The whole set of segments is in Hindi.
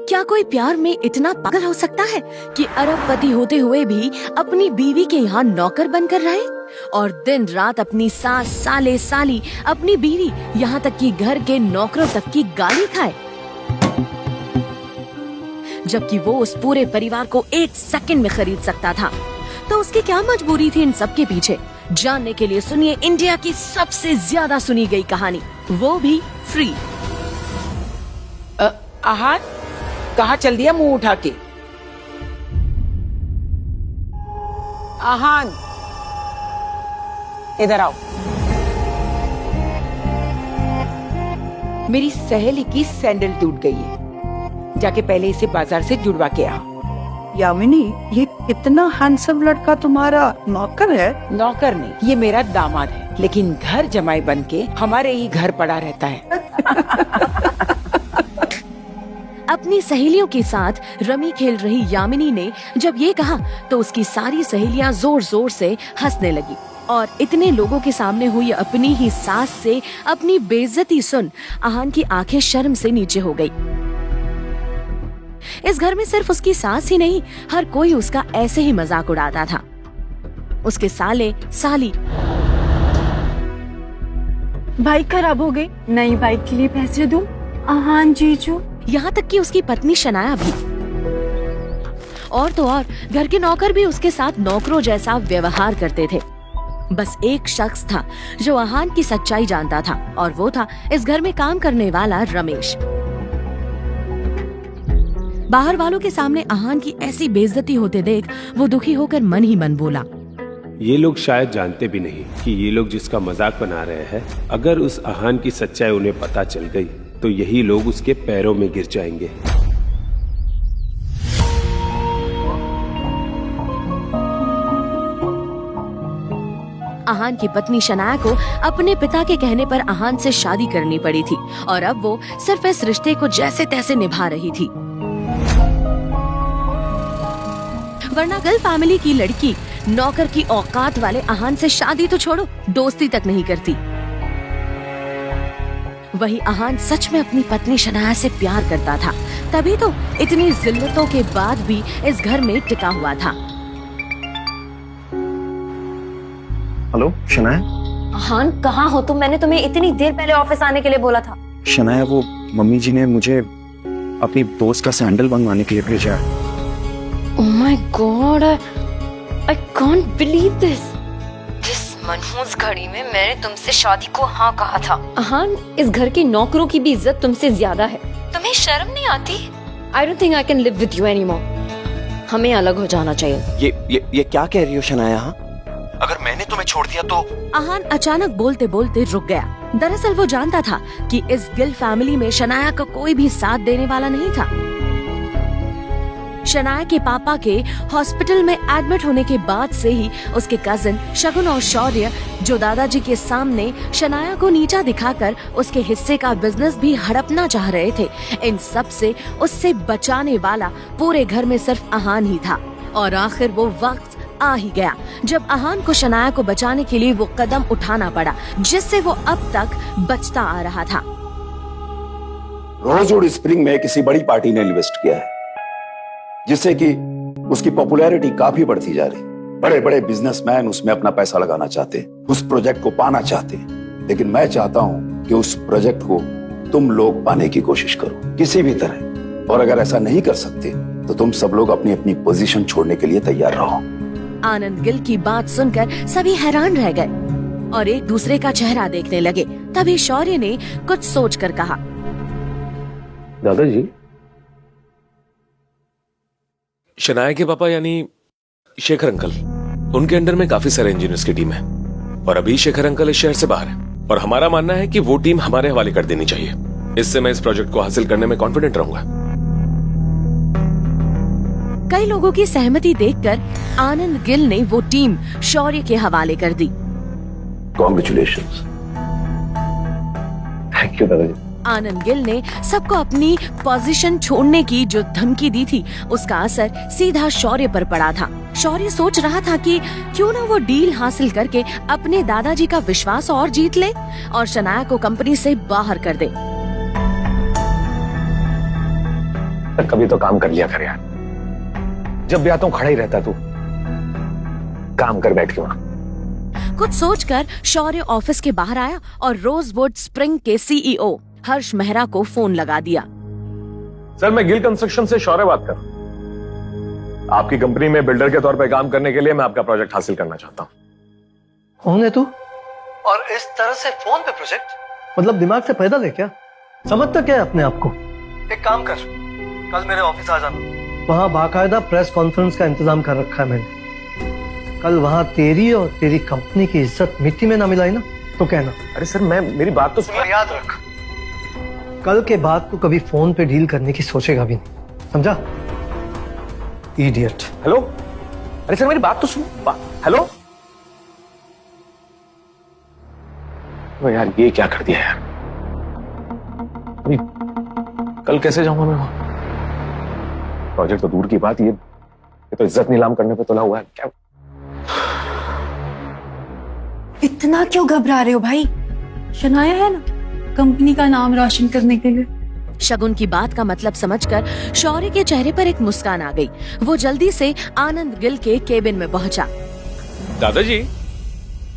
क्या कोई प्यार में इतना पागल हो सकता है कि अरबपति होते हुए भी अपनी बीवी के यहाँ नौकर बनकर रहे और दिन रात अपनी सास, साले, साली, अपनी बीवी, यहाँ तक कि घर के नौकरों तक की गाली खाए, जबकि वो उस पूरे परिवार को 1 सेकंड में खरीद सकता था। तो उसकी क्या मजबूरी थी इन सब के पीछे? जानने के लिए सुनिए इंडिया की सबसे ज्यादा सुनी गई कहानी, वो भी फ्री। आहान, कहाँ चल दिया मुंह उठा के? आहान, इधर आओ। मेरी सहेली की सैंडल टूट गई है, जाके पहले इसे बाजार से जुड़वा के आ। यामिनी, ये कितना हैंडसम लड़का तुम्हारा नौकर है? नौकर नहीं, ये मेरा दामाद है, लेकिन घर जमाई बन के हमारे ही घर पड़ा रहता है। अपनी सहेलियों के साथ रमी खेल रही यामिनी ने जब ये कहा तो उसकी सारी सहेलियां जोर जोर से हंसने लगी और इतने लोगों के सामने हुई अपनी ही सास से अपनी बेइज्जती सुन आहान की आंखें शर्म से नीचे हो गई। इस घर में सिर्फ उसकी सास ही नहीं, हर कोई उसका ऐसे ही मजाक उड़ाता था। उसके साले, साली। बाइक खराब हो गई, नई बाइक के लिए पैसे दूं? आहान जीजू। यहाँ तक कि उसकी पत्नी शनाया भी। और तो और घर के नौकर भी उसके साथ नौकरों जैसा व्यवहार करते थे। बस एक शख्स था जो आहान की सच्चाई जानता था और वो था इस घर में काम करने वाला रमेश। बाहर वालों के सामने आहान की ऐसी बेइज्जती होते देख वो दुखी होकर मन ही मन बोला, ये लोग शायद जानते भी नहीं कि ये लोग जिसका मजाक बना रहे हैं, अगर उस आहान की सच्चाई उन्हें पता चल गई तो यही लोग उसके पैरों में गिर जाएंगे। आहान की पत्नी शनाया को अपने पिता के कहने पर आहान से शादी करनी पड़ी थी और अब वो सिर्फ इस रिश्ते को जैसे तैसे निभा रही थी, वरना गिल फैमिली की लड़की नौकर की औकात वाले आहान से शादी तो छोड़ो, दोस्ती तक नहीं करती। वही आहान सच में अपनी पत्नी शनाया से प्यार करता था, तभी तो इतनी जिल्लतों के बाद भी इस घर में टिका हुआ था। हेलो शनाया। आहान, कहाँ हो तुम? मैंने तुम्हें इतनी देर पहले ऑफिस आने के लिए बोला था। शनाया, वो मम्मी जी ने मुझे अपनी दोस्त का सैंडल मंगवाने के लिए भेजा है। Oh my God, I can't believe this. जिस मनहूस घड़ी में मैंने तुमसे शादी को हाँ कहा था। आहान, इस घर के नौकरों की भी इज्जत तुमसे ज्यादा है। तुम्हें शर्म नहीं आती? I don't think I can live with you anymore. हमें अलग हो जाना चाहिए। ये क्या कह रही हो शनाया? अगर मैंने तुम्हें छोड़ दिया तो? आहान अचानक बोलते बोलते रुक गया। दरअसल वो जानता था कि इस गिल फैमिली में शनाया का कोई भी साथ देने वाला नहीं था। शनाया के पापा के हॉस्पिटल में एडमिट होने के बाद से ही उसके कजिन शगुन और शौर्य, जो दादाजी के सामने शनाया को नीचा दिखाकर उसके हिस्से का बिजनेस भी हड़पना चाह रहे थे, इन सब से उससे बचाने वाला पूरे घर में सिर्फ आहान ही था। और आखिर वो वक्त आ ही गया जब आहान को शनाया को बचाने के लिए वो कदम उठाना पड़ा जिससे वो अब तक बचता आ रहा था। रोजवुड स्प्रिंग में किसी बड़ी पार्टी ने इन्वेस्ट किया है, जिससे कि उसकी पॉपुलैरिटी काफी बढ़ती जा रही। बड़े बड़े बिजनेसमैन उसमें अपना पैसा लगाना चाहते हैं, उस प्रोजेक्ट को पाना चाहते हैं। लेकिन मैं चाहता हूं कि उस प्रोजेक्ट को तुम लोग पाने की कोशिश करो किसी भी तरह। और अगर ऐसा नहीं कर सकते तो तुम सब लोग अपनी अपनी पोजीशन छोड़ने के लिए तैयार रहो। आनंद गिल की बात सुनकर सभी हैरान रह गए और एक दूसरे का चेहरा देखने लगे। तभी शौर्य ने कुछ सोचकर कहा, दादाजी, शनाया के पापा यानी शेखर अंकल, उनके अंडर में काफी सारे इंजीनियर्स की टीम है और अभी शेखर अंकल इस शहर से बाहर है और हमारा मानना है कि वो टीम हमारे हवाले कर देनी चाहिए। इससे मैं इस प्रोजेक्ट को हासिल करने में कॉन्फिडेंट रहूंगा। कई लोगों की सहमति देखकर आनंद गिल ने वो टीम शौर्य के हवाले कर दी। कॉन्ग्रेचुलेशंस। थैंक यू दादाजी। आनंद गिल ने सबको अपनी पोजीशन छोड़ने की जो धमकी दी थी उसका असर सीधा शौर्य पर पड़ा था। शौर्य सोच रहा था कि क्यों ना वो डील हासिल करके अपने दादाजी का विश्वास और जीत ले और शनाया को कंपनी से बाहर कर दे। पर कभी तो काम कर लिया कर यार। जब भी आता हूं खड़ा ही रहता तू, काम कर बैठ के वहां। कुछ सोचकर शौर्य ऑफिस के बाहर आया और रोजवुड स्प्रिंग के सीईओ हर्ष मेहरा को फोन लगा दिया। सर, मैं गिल कंस्ट्रक्शन से शौर्य बात कर रहा हूं। आपकी कंपनी में बिल्डर के तौर पर काम करने के लिए मैं आपका प्रोजेक्ट हासिल करना चाहता हूं। कौन है तू? और इस तरह से फोन पे प्रोजेक्ट? मतलब दिमाग से पैदल है क्या? समझता क्या है अपने आप को? एक काम कर, कल मेरे ऑफिस आ जाना। वहां बाकायदा प्रेस कॉन्फ्रेंस का इंतजाम कर रखा है मैंने। कल वहां तेरी और तेरी कंपनी की इज्जत मिट्टी में ना मिलाई ना तो कहना। अरे सर, मेरी बात तो सुन। याद रख, कल के बाद तू कभी फोन पे डील करने की सोचेगा भी नहीं, समझा? इडियट। हेलो, अरे सर मेरी बात तो सुन। हेलो। ओ यार, ये क्या कर दिया यार? अभी कल कैसे जाऊंगा मैं वहां? प्रोजेक्ट तो दूर की बात, ये तो इज्जत नीलाम करने पे तुला हुआ है क्या? इतना क्यों घबरा रहे हो भाई? शनाया है ना, कंपनी का नाम रोशन करने के लिए। शगुन की बात का मतलब समझकर शौर्य के चेहरे पर एक मुस्कान आ गई। वो जल्दी से आनंद गिल के केबिन में पहुंचा। दादाजी।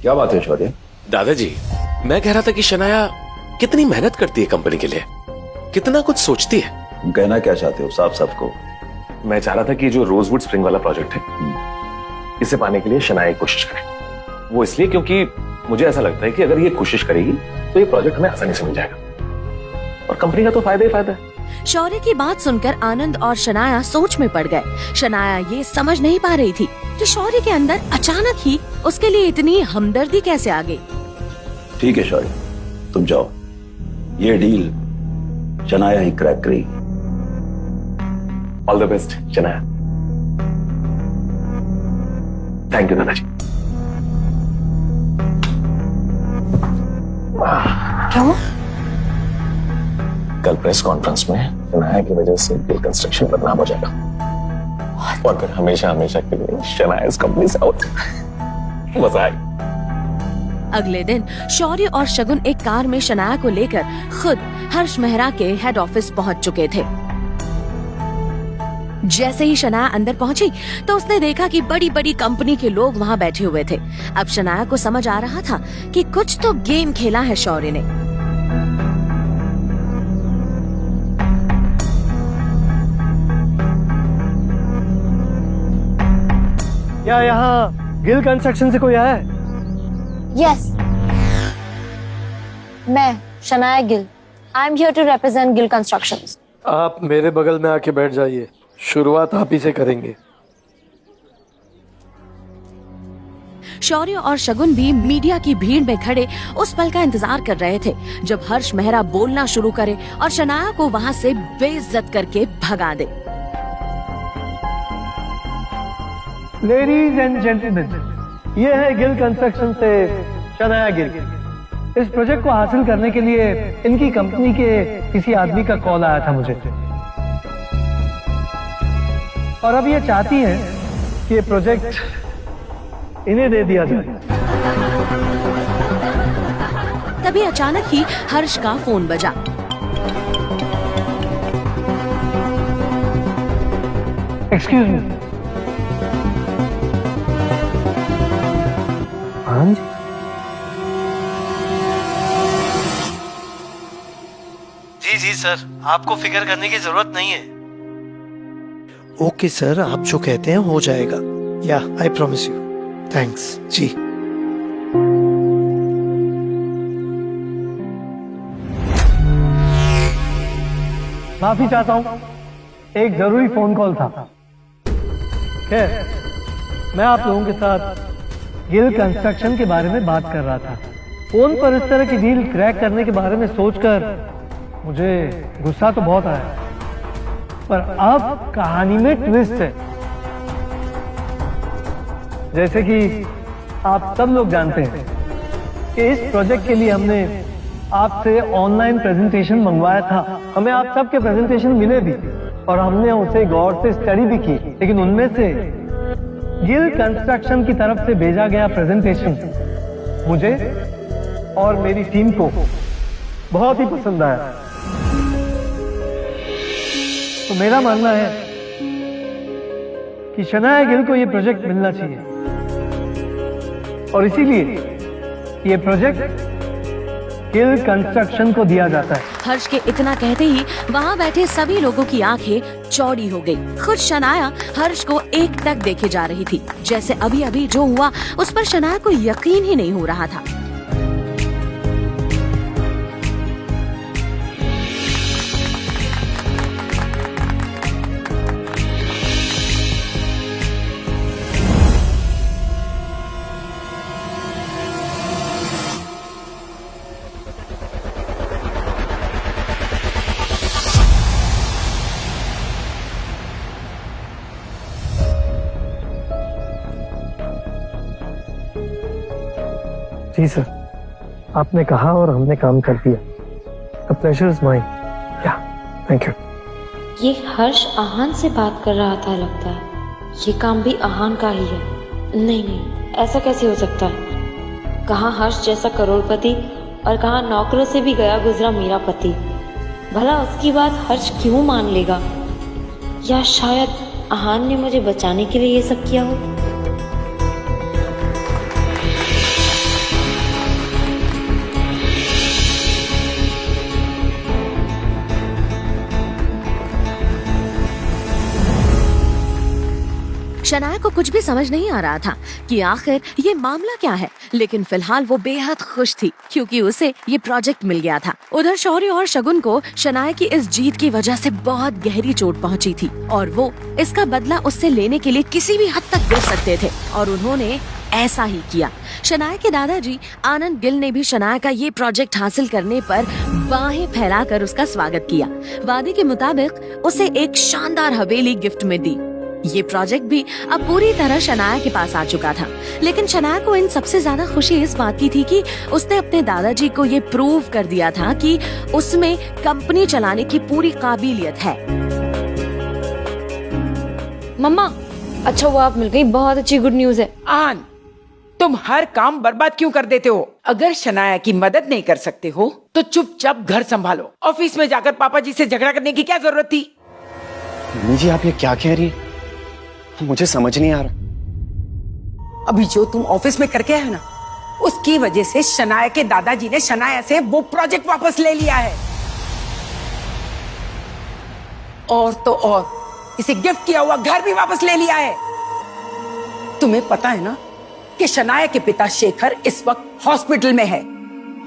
क्या बात है शौर्य? दादाजी, मैं कह रहा था कि शनाया कितनी मेहनत करती है कंपनी के लिए, कितना कुछ सोचती है। तुम कहना क्या चाहते हो? साफ साफ को। मैं चाह रहा था कि जो रोजवुड स्प्रिंग वाला प्रोजेक्ट है, इसे पाने के लिए शनाया कोशिश करे। वो इसलिए क्योंकि मुझे ऐसा लगता है कि अगर ये कोशिश करेगी तो ये प्रोजेक्ट हमें आसानी से मिल जाएगा और कंपनी का तो फायदा ही फायदा है। शौर्य की बात सुनकर आनंद और शनाया सोच में पड़ गए। शनाया ये समझ नहीं पा रही थी कि शौर्य के अंदर अचानक ही उसके लिए इतनी हमदर्दी कैसे आ गई। ठीक है शौर्य, तुम जाओ, ये डील शनाया ही क्रैक करेगी। All the best Shanaya. Thank you दादाजी। क्या? कल प्रेस कॉन्फ्रेंस में शनाया की वजह से गिल कंस्ट्रक्शन बदनाम हो जाएगा और फिर हमेशा हमेशा के लिए शनाया इस कंपनी से आउट। मजा आए। अगले दिन शौर्य और शगुन एक कार में शनाया को लेकर खुद हर्ष मेहरा के हेड ऑफिस पहुंच चुके थे। जैसे ही शनाया अंदर पहुंची तो उसने देखा कि बड़ी बड़ी कंपनी के लोग वहां बैठे हुए थे। अब शनाया को समझ आ रहा था कि कुछ तो गेम खेला है शौर्य ने। क्या यहाँ गिल कंस्ट्रक्शन से कोई आया है? यस, मैं Shanaya Gill. I am here to represent Gill constructions. आप मेरे बगल में आके बैठ जाइए, शुरुआत आप ही से करेंगे। शौर्य और शगुन भी मीडिया की भीड़ में खड़े उस पल का इंतजार कर रहे थे जब हर्ष मेहरा बोलना शुरू करे और शनाया को वहां से बेइज्जत करके भगा दे। लेडीज एंड जेंटलमैन, ये है गिल कंस्ट्रक्शन से शनाया गिल। इस प्रोजेक्ट को हासिल करने के लिए इनकी कंपनी के किसी आदमी का कॉल आया था मुझे, और अब ये चाहती हैं कि ये प्रोजेक्ट इन्हें दे दिया जाए। तभी अचानक ही हर्ष का फोन बजा। Excuse me. हाँ जी। जी सर, आपको फिक्र करने की जरूरत नहीं है। ओके सर, आप जो कहते हैं हो जाएगा। या आई प्रॉमिस यू। थैंक्स जी। माफी चाहता हूं, एक जरूरी फोन कॉल था। खैर, मैं आप लोगों के साथ गिल कंस्ट्रक्शन के बारे में बात कर रहा था। फोन पर इस तरह की डील क्रैक करने के बारे में सोचकर मुझे गुस्सा तो बहुत आया, पर अब कहानी में ट्विस्ट है। जैसे कि आप सब लोग जानते हैं कि इस प्रोजेक्ट के लिए हमने आपसे ऑनलाइन प्रेजेंटेशन मंगवाया था। हमें आप सबके प्रेजेंटेशन मिले भी और हमने उसे गौर से स्टडी भी की, लेकिन उनमें से गिल कंस्ट्रक्शन की तरफ से भेजा गया प्रेजेंटेशन मुझे और मेरी टीम को बहुत ही पसंद आया। तो मेरा मानना है कि शनाया गिल को ये प्रोजेक्ट मिलना चाहिए और इसीलिए ये प्रोजेक्ट गिल कंस्ट्रक्शन को दिया जाता है। हर्ष के इतना कहते ही वहाँ बैठे सभी लोगों की आंखें चौड़ी हो गई। खुद शनाया हर्ष को एकटक देखे जा रही थी, जैसे अभी अभी जो हुआ उस पर शनाया को यकीन ही नहीं हो रहा था। जी सर, आपने कहा और हमने काम कर दिया। The pleasure is mine. Yeah, thank you. ये हर्ष आहान से बात कर रहा था लगता है। ये काम भी आहान का ही है। नहीं, ऐसा कैसे हो सकता है? कहाँ हर्ष जैसा करोड़पति और कहाँ नौकरों से भी गया गुजरा मेरा पति। भला उसकी बात हर्ष क्यों मान लेगा? या शायद आहान ने मुझे बचाने के लिए ये सब किया हो। शनाया को कुछ भी समझ नहीं आ रहा था कि आखिर ये मामला क्या है, लेकिन फिलहाल वो बेहद खुश थी क्योंकि उसे ये प्रोजेक्ट मिल गया था। उधर शौर्य और शगुन को शनाया की इस जीत की वजह से बहुत गहरी चोट पहुंची थी और वो इसका बदला उससे लेने के लिए किसी भी हद तक गिर सकते थे और उन्होंने ऐसा ही किया। शनाया के दादाजी आनंद गिल ने भी शनाया का ये प्रोजेक्ट हासिल करने पर बाहें फैलाकर उसका स्वागत किया। वादे के मुताबिक उसे एक शानदार हवेली गिफ्ट में दी। ये प्रोजेक्ट भी अब पूरी तरह शनाया के पास आ चुका था, लेकिन शनाया को इन सबसे ज्यादा खुशी इस बात की थी कि उसने अपने दादाजी को ये प्रूव कर दिया था कि उसमें कंपनी चलाने की पूरी काबिलियत है। मम्मा, अच्छा वो आप मिल गई, बहुत अच्छी गुड न्यूज है। आन, तुम हर काम बर्बाद क्यों कर देते हो? अगर शनाया की मदद नहीं कर सकते हो तो चुपचाप घर संभालो। ऑफिस में जाकर पापा जी से झगड़ा करने की क्या जरूरत थी? मम्मी जी, आप ये क्या कह रही है? मुझे समझ नहीं आ रहा। अभी जो तुम ऑफिस में करके आए ना, उसकी वजह से शनाया के दादाजी ने शनाया से वो प्रोजेक्ट वापस ले लिया है। और तो और इसे गिफ्ट किया हुआ घर भी वापस ले लिया है। तुम्हें पता है ना कि शनाया के पिता शेखर इस वक्त हॉस्पिटल में है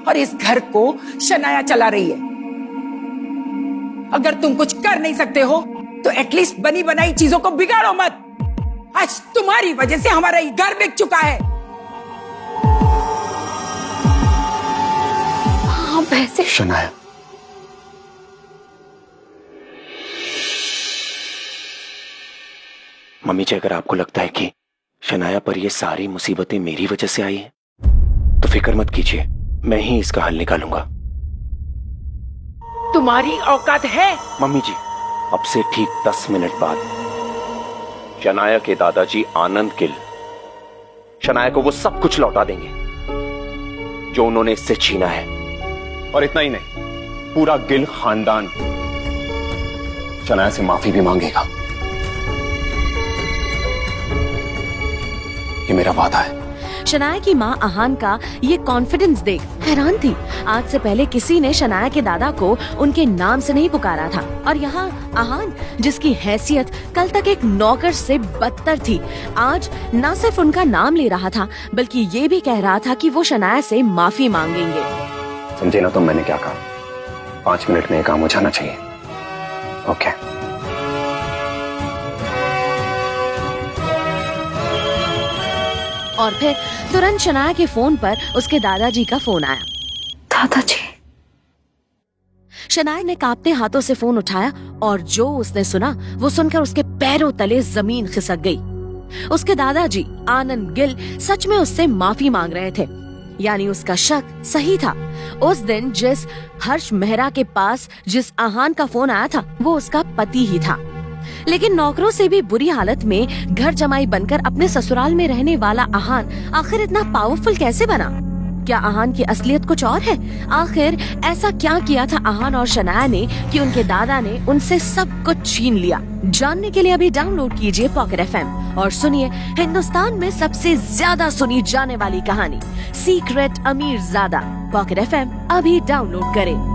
और इस घर को शनाया चला रही है। अगर तुम कुछ कर नहीं सकते हो तो एटलीस्ट बनी बनाई चीजों को बिगाड़ो मत। आज तुम्हारी वजह से हमारा ये घर बिक चुका है। आप ऐसे शनाया, मम्मी जी, अगर आपको लगता है कि शनाया पर ये सारी मुसीबतें मेरी वजह से आई हैं, तो फिक्र मत कीजिए, मैं ही इसका हल निकालूंगा। तुम्हारी औकात है? मम्मी जी, अब से ठीक 10 मिनट बाद शनाया के दादाजी आनंद गिल शनाया को वो सब कुछ लौटा देंगे जो उन्होंने इससे छीना है। और इतना ही नहीं, पूरा गिल खानदान शनाया से माफी भी मांगेगा। ये मेरा वादा है। शनाया की माँ आहान का ये कॉन्फिडेंस देख हैरान थी। आज से पहले किसी ने शनाया के दादा को उनके नाम से नहीं पुकारा था और यहाँ आहान, जिसकी हैसियत कल तक एक नौकर से बदतर थी, आज न सिर्फ उनका नाम ले रहा था बल्कि ये भी कह रहा था कि वो शनाया से माफी मांगेंगे। समझे ना तुम मैंने क्या कहा? 5 मिनट में ये काम हो जाना चाहिए। ओके। और फिर तुरंत शनाया के फोन पर उसके दादाजी का फोन आया। दादाजी। शनाया ने कांपते हाथों से फोन उठाया और जो उसने सुना वो सुनकर उसके पैरों तले जमीन खिसक गई। उसके दादाजी आनंद गिल सच में उससे माफी मांग रहे थे, यानी उसका शक सही था। उस दिन जिस हर्ष मेहरा के पास जिस आहान का फोन आया था वो उसका पति ही था। लेकिन नौकरों से भी बुरी हालत में घर जमाई बनकर अपने ससुराल में रहने वाला आहान आखिर इतना पावरफुल कैसे बना? क्या आहान की असलियत कुछ और है? आखिर ऐसा क्या किया था आहान और शनाया ने कि उनके दादा ने उनसे सब कुछ छीन लिया? जानने के लिए अभी डाउनलोड कीजिए पॉकेट FM और सुनिए हिंदुस्तान में सबसे ज्यादा सुनी जाने वाली कहानी सीक्रेट अमीरजादा। पॉकेट FM अभी डाउनलोड करें।